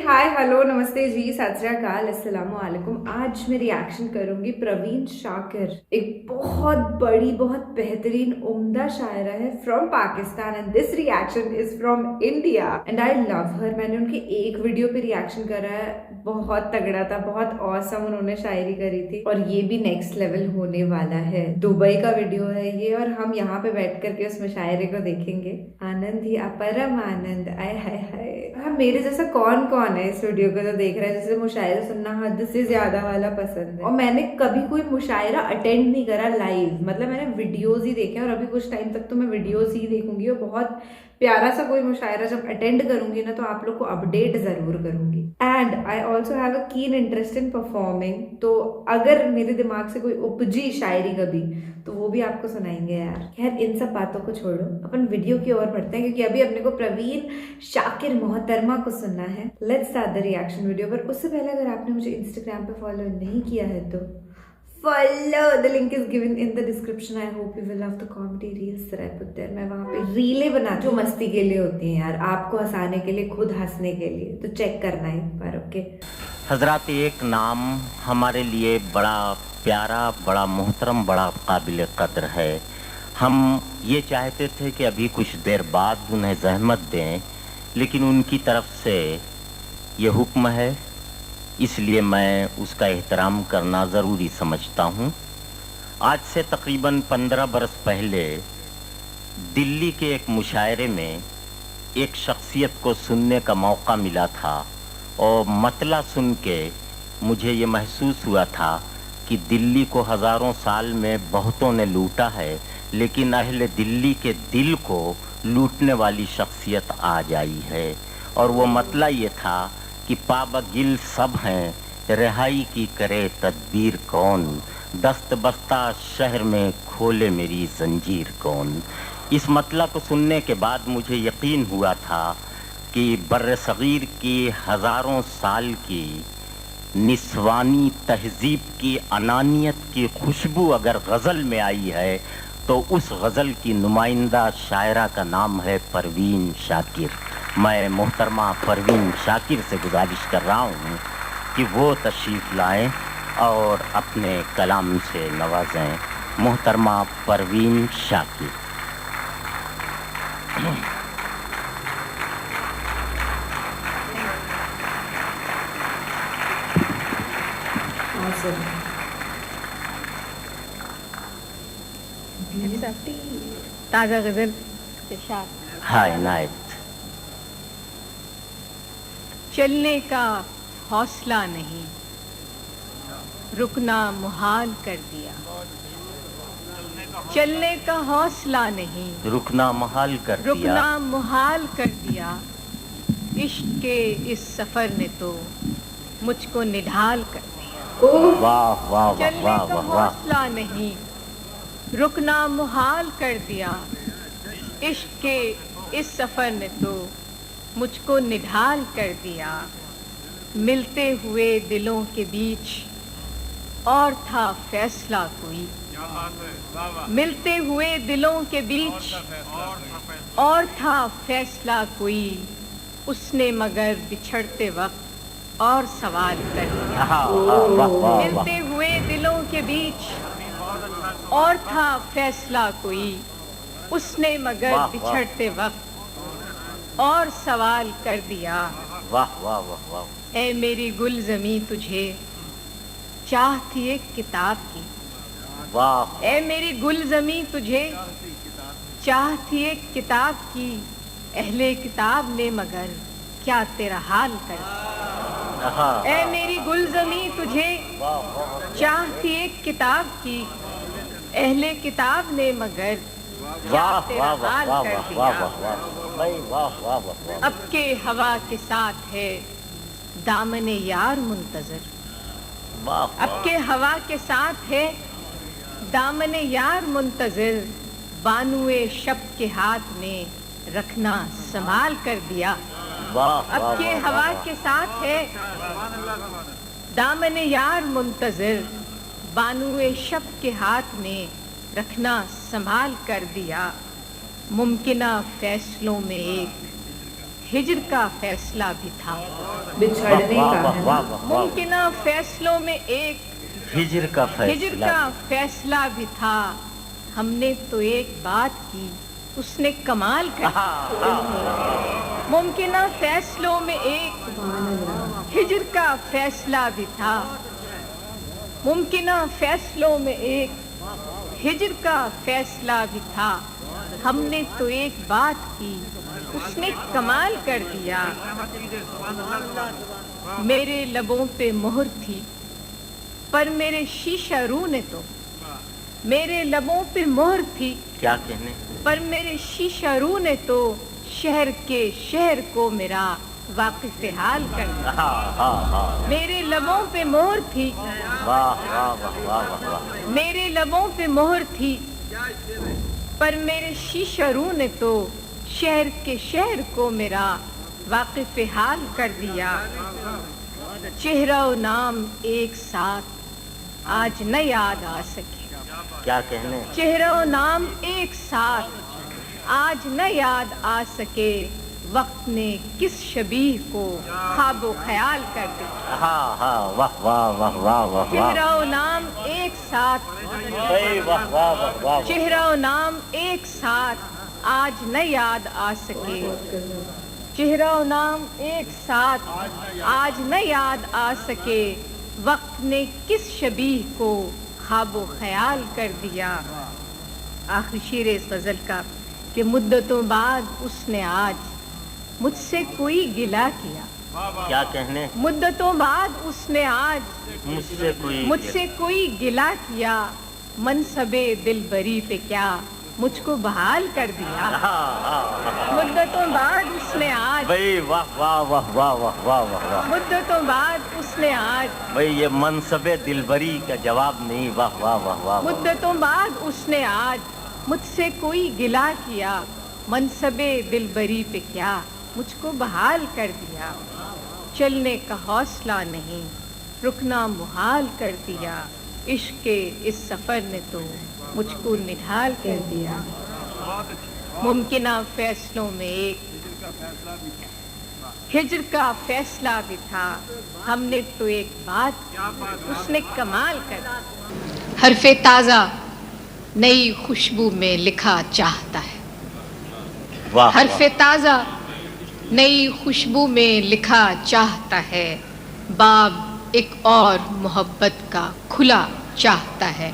Hi hello नमस्ते जी सत श्री अकाल अस्सलामु अलैकुम। आज मैं रिएक्शन करूंगी प्रवीण शाकिर, एक बहुत बड़ी बहुत बेहतरीन उम्दा शायरा है from Pakistan and this reaction is from India and I love हर। मैंने उनके एक वीडियो पे रिएक्शन करा है, बहुत तगड़ा था, बहुत ऑसम उन्होंने शायरी करी थी और ये भी नेक्स्ट लेवल होने वाला है। दुबई का वीडियो है ये और हम यहाँ पे बैठ करके उस मुशायरे को देखेंगे। आनंद ही अपरम आनंद, आय हाय हाय। मेरे जैसा कौन कौन है इस वीडियो को तो देख रहा है जिसे मुशायरा सुनना हद से ज्यादा वाला पसंद है। और मैंने कभी कोई मुशायरा अटेंड नहीं करा लाइव, मतलब मैंने वीडियोस ही देखे और अभी कुछ टाइम तक तो मैं वीडियोस ही देखूंगी और बहुत प्यारा सा कोई मुशायरा जब अटेंड करूंगी ना तो आप लोग को अपडेट जरूर करूंगी। And I also have a keen interest in performing, तो अगर मेरे दिमाग से कोई उपजी शायरी कभी तो वो भी आपको सुनाएंगे यार। खैर इन सब बातों को छोड़ो, अपन वीडियो की ओर बढ़ते हैं क्योंकि अभी अपने को प्रवीण शाकिर मोहतरमा को सुनना है। Let's start the reaction video. पर उससे पहले अगर आपने मुझे इंस्टाग्राम पे फॉलो नहीं किया है तो follow, the link is given in the description. I hope you will love the comedy reels that I put there. मैं वहाँ पे रीलें बनाती हूँ जो मस्ती के लिए होती हैं यार, आपको हंसाने के लिए, खुद हंसने के लिए, तो चेक करना एक बार। ओके हजरात, एक नाम हमारे लिए बड़ा प्यारा, बड़ा मोहतरम, बड़ा काबिल कद्र है। हम ये चाहते थे कि अभी कुछ देर बाद उन्हें ज़हमत दें, लेकिन उनकी तरफ से ये हुक्म है, इसलिए मैं उसका एहतराम करना ज़रूरी समझता हूँ। आज से तकरीबन 15 बरस पहले दिल्ली के एक मुशायरे में एक शख्सियत को सुनने का मौका मिला था और मतला सुन के मुझे ये महसूस हुआ था कि दिल्ली को हज़ारों साल में बहुतों ने लूटा है, लेकिन अहले दिल्ली के दिल को लूटने वाली शख्सियत आज आई है। और वो मतला ये था कि पाबगिल सब हैं, रिहाई की करे तदबीर कौन, दस्त बस्ता शहर में खोले मेरी जंजीर कौन। इस मतला को सुनने के बाद मुझे यकीन हुआ था कि बर्र सगीर की हज़ारों साल की निस्वानी तहजीब की अनानियत की खुशबू अगर गज़ल में आई है तो उस गज़ल की नुमाइंदा शायरा का नाम है परवीन शाकिर। मैं मोहतरमा परवीन शाकिर से गुजारिश कर रहा हूँ कि वो तशरीफ़ लाएं और अपने कलाम से नवाजें। मोहतरमा परवीन शाकिर। ताज़ा गज़ल हाय नाइट। चलने का हौसला नहीं, रुकना मुहाल कर दिया। चलने का हौसला नहीं, रुकना मुहाल कर दिया। रुकना मुहाल कर दिया। इश्क के इस सफर ने तो मुझको निढाल कर दिया। वाह वाह वाह चलने वाह का वाह वाह। हौसला नहीं, रुकना मुहाल कर दिया। इश्क के इस सफर ने तो मुझको निढाल कर दिया। मिलते हुए दिलों के बीच और था फैसला कोई, मिलते हुए दिलों के बीच और था फैसला कोई, उसने मगर बिछड़ते वक्त और सवाल कर दिया। मिलते हुए दिलों के बीच और था फैसला कोई, उसने मगर बिछड़ते वक्त और सवाल कर दिया। वाह वाह वाह वाह। ऐ मेरी गुल ज़मीं तुझे चाह थी एक किताब की। वाह। ऐ मेरी गुल ज़मीं तुझे चाह थी एक किताब की, अहले किताब ने मगर क्या तेरा हाल कर दिया। ऐ मेरी गुल ज़मीं तुझे चाह थी एक किताब की, अहले किताब ने मगर क्या तेरा हाल कर दिया। अब के हवा के साथ है दामने यार मुंतजर, अब के हवा के साथ है दामने यार मुंतजर, बानुए शब के हाथ में रखना संभाल कर दिया। अब के हवा के साथ है दामने यार मुंतजर, बानुए शब के हाथ में रखना संभाल कर दिया। मुमकिना फैसलों में एक हिजर का फैसला भी था। बिछड़ने वाह का वाह है वाह ना? वाह वाह। मुमकिना फैसलों में एक हिजर का हिजर फैसला। का फैसला भी था। हमने तो एक बात की, उसने कमाल कर हाँ, मुमकिना फैसलों में एक सुभान अल्लाह। हिजर का फैसला भी था। मुमकिना फैसलों में एक हिजर का फैसला भी था। हमने तो एक बात की, उसने कमाल कर दिया। मेरे लबों पे मोहर थी, पर मेरे शीशा रू ने तो मेरे लबों पे मोहर थी, क्या कहने। पर मेरे शीशा रू ने तो शहर के शहर को मेरा वाकिफ हाल कर दिया। हाँ हाँ हाँ। मेरे लबों पे मोहर थी, वाह वाह वाह वाह वाह वाह। मेरे लबों पे मोहर थी, पर मेरे शीशा रू ने तो शहर के शहर को मेरा वाकिफ हाल कर दिया। चेहरा और नाम एक साथ आज न याद आ सके। क्या कहने। चेहरा और नाम एक साथ आज न याद आ सके। वक्त ने किस शबीह को ख्वाबो ख्याल कर दिया। हाँ हाँ वाह वाह वाह वाह वाह चेहरा वाह। और नाम एक साथ वाह वाह वाह वाह। चेहरा और नाम एक साथ आज न याद आ सके। चेहरा और नाम एक साथ आज न याद आ सके। वक्त ने किस शबीह को ख्वाबो ख्याल कर दिया। आखिरी शेर इस गजल का कि मुद्दतों बाद उसने आज मुझसे कोई गिला किया। क्या कहने। मुद्दतों बाद उसने आज मुझसे कोई गिला किया। मनसबे दिलबरी पे क्या मुझको बहाल कर दिया। मुद्दतों बाद उसने आज भाई वाह वाह वाह वाह वाह वाह वाह वाह। मुद्दतों बाद उसने आज भाई ये मनसबे दिलबरी का जवाब नहीं। वाह वाह वाह वाह। मुद्दतों बाद उसने आज मुझसे कोई गिला किया। मनसबे दिलबरी पे क्या मुझको बहाल कर दिया। चलने का हौसला नहीं, रुकना मुहाल कर दिया। इश्क के इस सफर ने तो मुझको निढाल कर दिया। मुमकिना फैसलों में एक हिजर का फैसला भी था। हमने तो एक बात की, उसने कमाल कर दिया। हरफे ताजा नई खुशबू में लिखा चाहता है। वाह हरफे ताजा नई खुशबू में लिखा चाहता है। बाब एक और मोहब्बत का खुला चाहता है।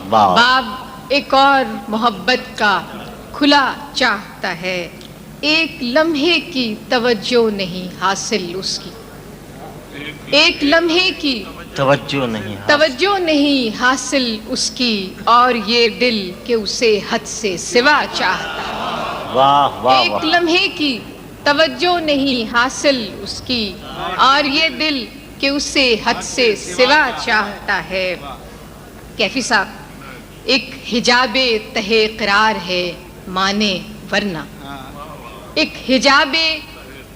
वाह। बाब एक और मोहब्बत का खुला चाहता है। एक लम्हे की तवज्जो नहीं हासिल उसकी। एक लम्हे की तवज्जो नहीं। तवज्जो नहीं हासिल उसकी। और ये दिल के उसे हद से सिवा चाहता है। वाह वाह एक वाह। लम्हे की तवज्जो नहीं हासिल उसकी। और ये दिल के उसे हद से सिवा चाहता है। कैफी साहब एक हिजाबे तहे करार है माने वरना। एक हिजाबे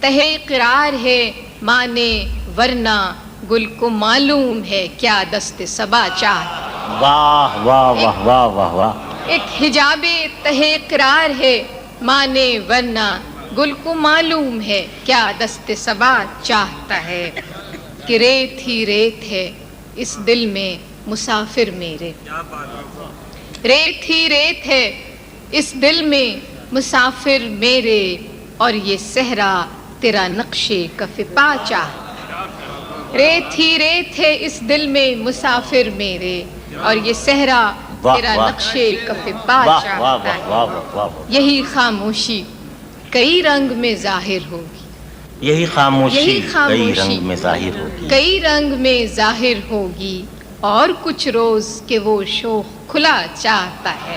तहे करार है माने वरना। गुल को मालूम है क्या दस्ते सबा चाहता। वाह वाह वाह वाह वाह वाह। एक हिजाबे तहे करार है माने वरना। गुल को मालूम है क्या दस्ते सबा चाहता है। कि रेत ही रेत है इस दिल में मुसाफिर मेरे। रेत ही रेत है इस दिल में मुसाफिर मेरे। और ये सहरा तेरा नक्शे कफे पा चाहता। रेत ही रेत है इस दिल में मुसाफिर मेरे। और ये सहरा तेरा नक्शे कफे पा चाहता है। यही खामोशी कई रंग में जाहिर होगी। यही खामोशी कई रंग में जाहिर होगी। कई रंग में जाहिर होगी। और कुछ रोज के वो शोख खुला चाहता है।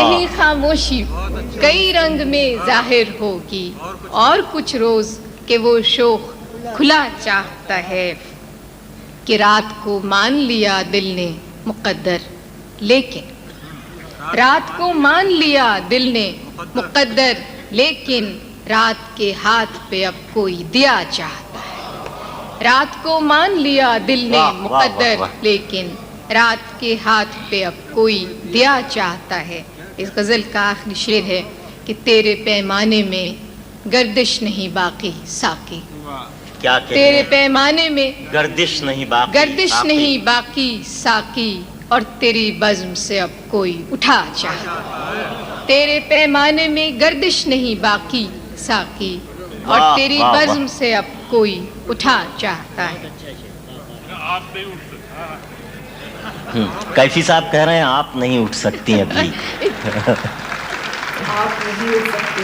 यही खामोशी कई रंग में जाहिर होगी। और कुछ रोज के वो शोख खुला चाहता है। कि रात को मान लिया दिल ने मुकद्दर लेकिन। रात को मान लिया दिल ने मुकद्दर लेकिन। रात के हाथ पे अब कोई दिया चाहता है। रात को मान लिया दिल ने मुकद्दर लेकिन। रात के हाथ पे अब कोई दिया चाहता है। इस गज़ल का आखिरी शेर है कि तेरे पैमाने में गर्दिश नहीं बाकी साकी, क्या तेरे पैमाने में गर्दिश नहीं बाकी, गर्दिश नहीं बाकी साकी, और तेरी बज़्म से अब कोई उठा चाहता, तेरे पैमाने में गर्दिश नहीं बाकी साकी, और वाह, तेरी वाह, वाह। बज़्म से अब कोई उठा चाहता है। कैफी साहब कह रहे हैं आप नहीं उठ सकती अभी। आप नहीं उठ सकते।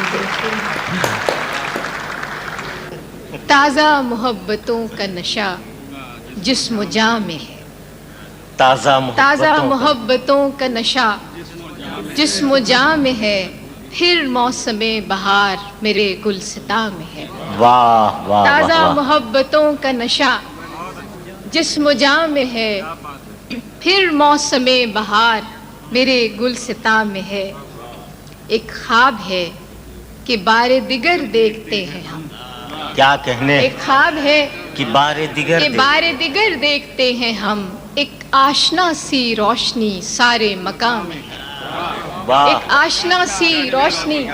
ताज़ा मोहब्बतों का नशा जिस्म जाँ में है, ताज़ा मोहब्बतों का नशा जिस्म जाँ में है, फिर मौसमे बहार मेरे गुलसिता में है। वाह वाह ताज़ा वाह, मोहब्बतों का नशा जिस्म जाँ में है, फिर मौसमे बहार मेरे गुलसिता में है। एक ख्वाब है कि बारे दिगर देखते हैं हम, क्या कहने, एक ख्वाब है कि बारे दिगर कि बारे दिगर देखते हैं हम, एक आशना सी रोशनी सारे मकाम में है, वाह, एक आशना सी रोशनी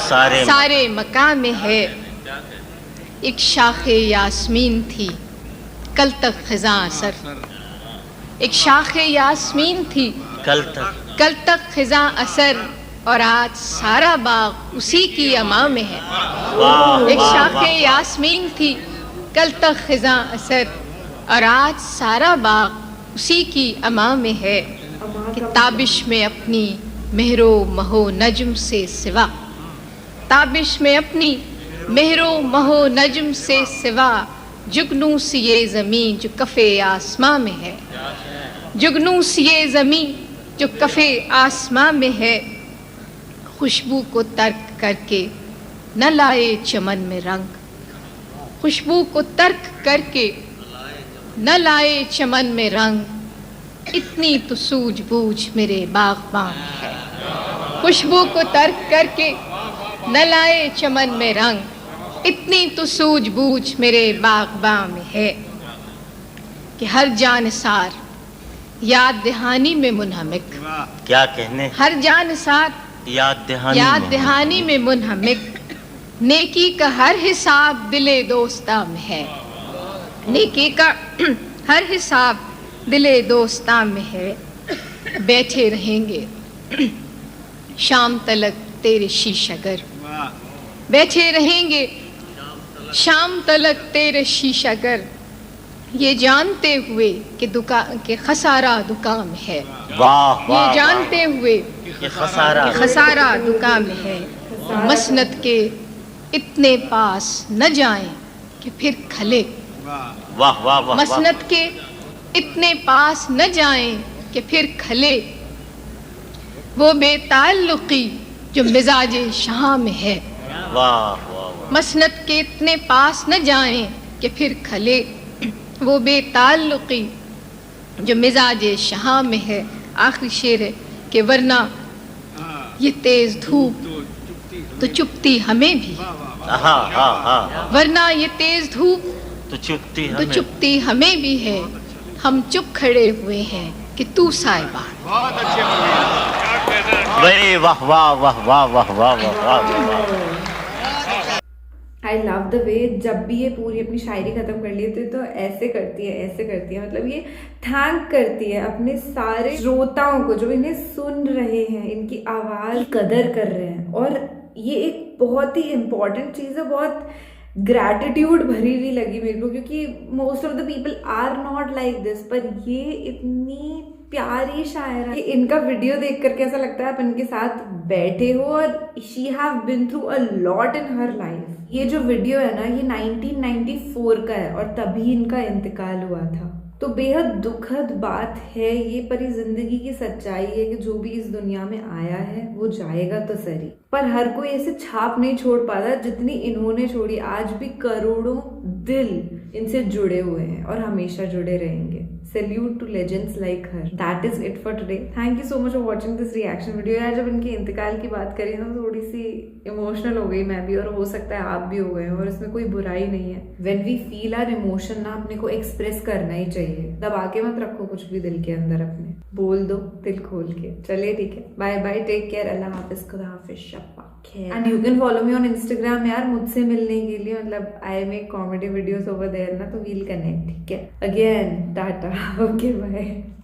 सारे सारे मकाम में है। एक शाखे यास्मीन थी कल तक खिज़ां असर, एक शाखे यास्मीन थी कल तक खिज़ां असर, और आज सारा बाग उसी की अमा में है। वाह, एक वाह, शाखे यास्मीन थी कल तक खिज़ां असर, और आज सारा बाग उसी की अमा में है। कि ताबिश में अपनी मेहरो महो नज्म से सिवा, ताबिश में अपनी मेहरो महो नज्म से सिवा, जुगनू सी ये ज़मीं जो कफ़े आसमां में है, जुगनू सी ये ज़मीं जो कफ़े आसमां में है। खुशबू को तर्क करके न लाए चमन में रंग, खुशबू को तर्क करके न लाए चमन में रंग, इतनी तो सूझबूझ मेरे बाग़बां में है। खुशबू को तर्क करके न लाए चमन में रंग, इतनी तो सूझबूझ मेरे बाग़बां में है। कि हर जानसार याद दहानी में मुनहमिक, क्या कहने, हर जानसार याद दहानी में मुनहमिक, नेकी का हर हिसाब दिले दोस्ता में है, नेकी का हर हिसाब दिले दोस्ता में है। बैठे रहेंगे शाम तलक तेरे शीशागर, बैठे रहेंगे शाम तलक तेरे शीशागर, ये जानते हुए कि दुकान के खसारा दुकान में है, वाह वाह, ये जानते हुए ये खसारा दुकान में है। मसनद के इतने पास न जाएं कि फिर खले, वाह वाह वाह, मसनद के इतने पास न जाएं कि फिर खले, वो बेताल्लुकी जो मिजाजे शाह में है। वाह वाह, मसनद के इतने पास न जाएं कि फिर खले, वो बेताल्लुकी जो मिजाजे शाह में है। आखिरी शेर है कि वरना ये तेज धूप तो चुपती हमें भी, हाँ हाँ हाँ, वरना ये तेज धूप तो तो चुपती हमें भी है। हम चुप खड़े हुए हैं कि तू साहिबान। वेरी वाह वाह वाह वाह वाह वाह वाह वाह। आई लव द वे जब भी ये पूरी अपनी शायरी ख़त्म कर लेती है तो ऐसे करती है, मतलब ये थैंक करती है अपने सारे श्रोताओं को जो इन्हें सुन रहे हैं, इनकी आवाज़ कदर कर रहे हैं। और ये एक बहुत ही इम्पॉर्टेंट चीज़ है, बहुत ग्रैटिट्यूड भरी हुई लगी मेरे को, क्योंकि most of the people are not like this. पर ये इतनी प्यारी शायरा, इनका वीडियो देख करके ऐसा लगता है आप इनके साथ बैठे हो और she have been through a lot in her life. ये जो वीडियो है ना, ये 1994 का है और तभी इनका इंतकाल हुआ था। तो बेहद दुखद बात है ये, पर ये जिंदगी की सच्चाई है कि जो भी इस दुनिया में आया है वो जाएगा तो सही, पर हर कोई ऐसे छाप नहीं छोड़ पाता जितनी इन्होंने छोड़ी। आज भी करोड़ों दिल इनसे जुड़े हुए हैं और हमेशा जुड़े रहेंगे। Salute to legends like her. That is it for today. Thank you so much for watching this reaction video. यार जब इनके इंतकाल की बात करी ना थोड़ी सी इमोशनल हो गई मैं भी, और हो सकता है आप भी हो गए हो, और इसमें कोई बुराई नहीं है। When we feel our emotion ना अपने को एक्सप्रेस करना ही चाहिए, दबा के मत रखो कुछ भी दिल के अंदर, अपने बोल दो दिल खोल के। चलिए ठीक है, बाय बाय, टेक केयर, अल्लाह हाफिज, खुदा हाफिज, शब्बा। And you can follow me on Instagram यार, मुझसे मिलने के लिए, मतलब I make comedy videos over there ना, तो we'll connect, ठीक है. Again, Tata, okay, bye.